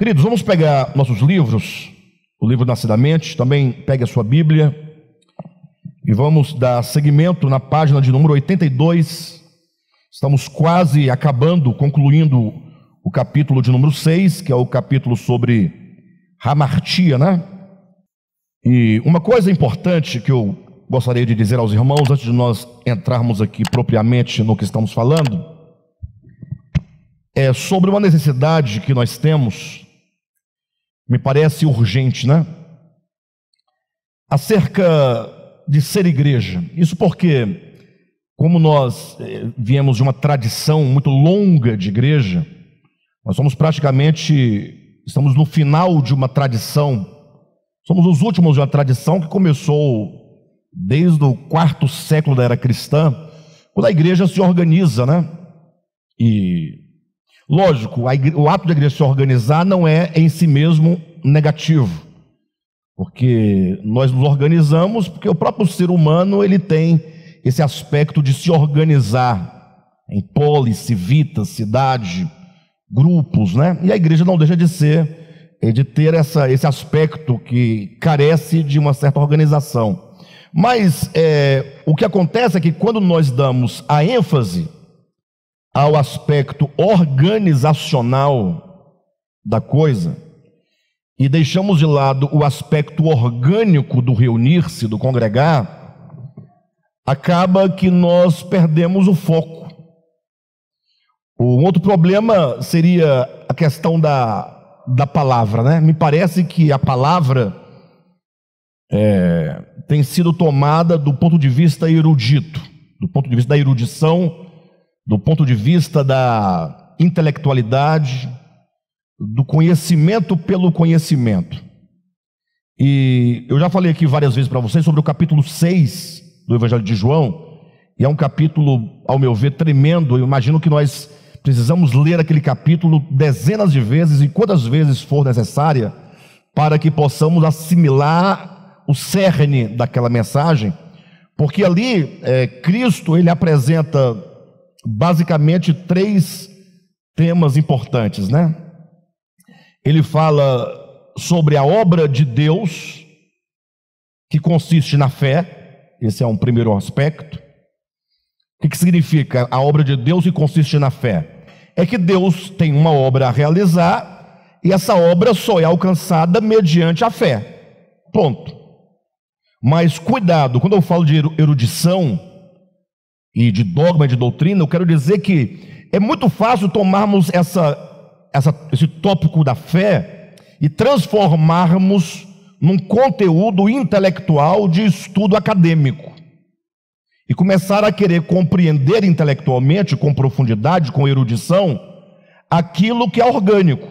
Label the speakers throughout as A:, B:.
A: Queridos, vamos pegar nossos livros, o livro Nasce da Mente, também pegue a sua Bíblia e vamos dar seguimento na página de número 82. Estamos quase acabando, concluindo o capítulo de número 6, que é o capítulo sobre hamartia, né? E uma coisa importante que eu gostaria de dizer aos irmãos, antes de nós entrarmos aqui propriamente no que estamos falando, é sobre uma necessidade que nós temos, me parece urgente, né? Acerca de ser igreja. Isso porque, como nós viemos de uma tradição muito longa de igreja, nós somos estamos no final de uma tradição, somos os últimos de uma tradição que começou desde o 4º século da era cristã, quando a igreja se organiza, né? E, lógico, o ato da igreja se organizar não é em si mesmo negativo, porque nós nos organizamos porque o próprio ser humano ele tem esse aspecto de se organizar em polis, civitas, cidade, grupos, né? E a igreja não deixa de ter esse aspecto que carece de uma certa organização. Mas o que acontece é que quando nós damos a ênfase ao aspecto organizacional da coisa e deixamos de lado o aspecto orgânico do reunir-se, do congregar, acaba que nós perdemos o foco. O outro problema seria a questão da palavra, né? Me parece que a palavra tem sido tomada do ponto de vista erudito, do ponto de vista da erudição, do ponto de vista da intelectualidade, do conhecimento pelo conhecimento. E eu já falei aqui várias vezes para vocês sobre o capítulo 6 do Evangelho de João, e é um capítulo, ao meu ver, tremendo. Eu imagino que nós precisamos ler aquele capítulo dezenas de vezes e quantas vezes for necessária para que possamos assimilar o cerne daquela mensagem, porque ali Cristo ele apresenta basicamente 3 temas importantes, né? Ele fala sobre a obra de Deus, que consiste na fé. Esse é um primeiro aspecto. O que significa a obra de Deus que consiste na fé? É que Deus tem uma obra a realizar e essa obra só é alcançada mediante a fé. Ponto. Mas cuidado, quando eu falo de erudição e de dogma e de doutrina, eu quero dizer que é muito fácil tomarmos esse tópico da fé e transformarmos num conteúdo intelectual de estudo acadêmico e começar a querer compreender intelectualmente, com profundidade, com erudição, aquilo que é orgânico,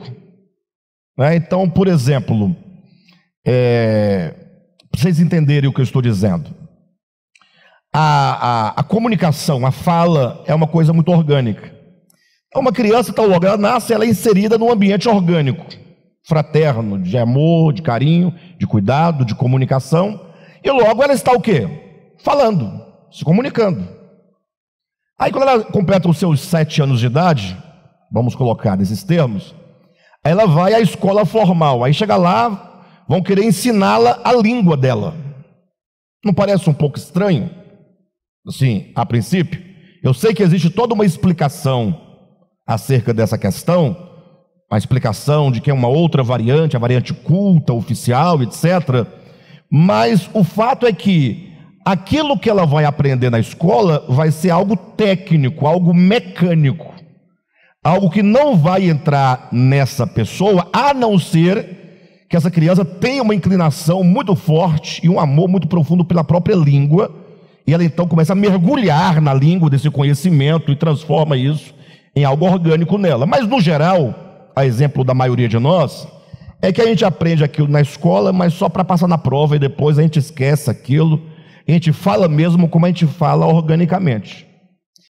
A: né? Então, por exemplo, para vocês entenderem o que eu estou dizendo, a comunicação, a fala é uma coisa muito orgânica. Uma criança, tal logo ela nasce, ela é inserida num ambiente orgânico, fraterno, de amor, de carinho, de cuidado, de comunicação, e logo ela está o quê? Falando, se comunicando. Aí quando ela completa os seus 7 anos de idade, vamos colocar nesses termos, aí ela vai à escola formal, aí chega lá, vão querer ensiná-la a língua dela. Não parece um pouco estranho? Assim, a princípio? Eu sei que existe toda uma explicação acerca dessa questão, a explicação de que é uma outra variante, a variante culta, oficial, etc. Mas o fato é que aquilo que ela vai aprender na escola vai ser algo técnico, algo mecânico, algo que não vai entrar nessa pessoa, a não ser que essa criança tenha uma inclinação muito forte e um amor muito profundo pela própria língua, e ela então começa a mergulhar na língua desse conhecimento e transforma isso em algo orgânico nela. Mas no geral, a exemplo da maioria de nós, é que a gente aprende aquilo na escola, mas só para passar na prova e depois a gente esquece aquilo, a gente fala mesmo como a gente fala organicamente.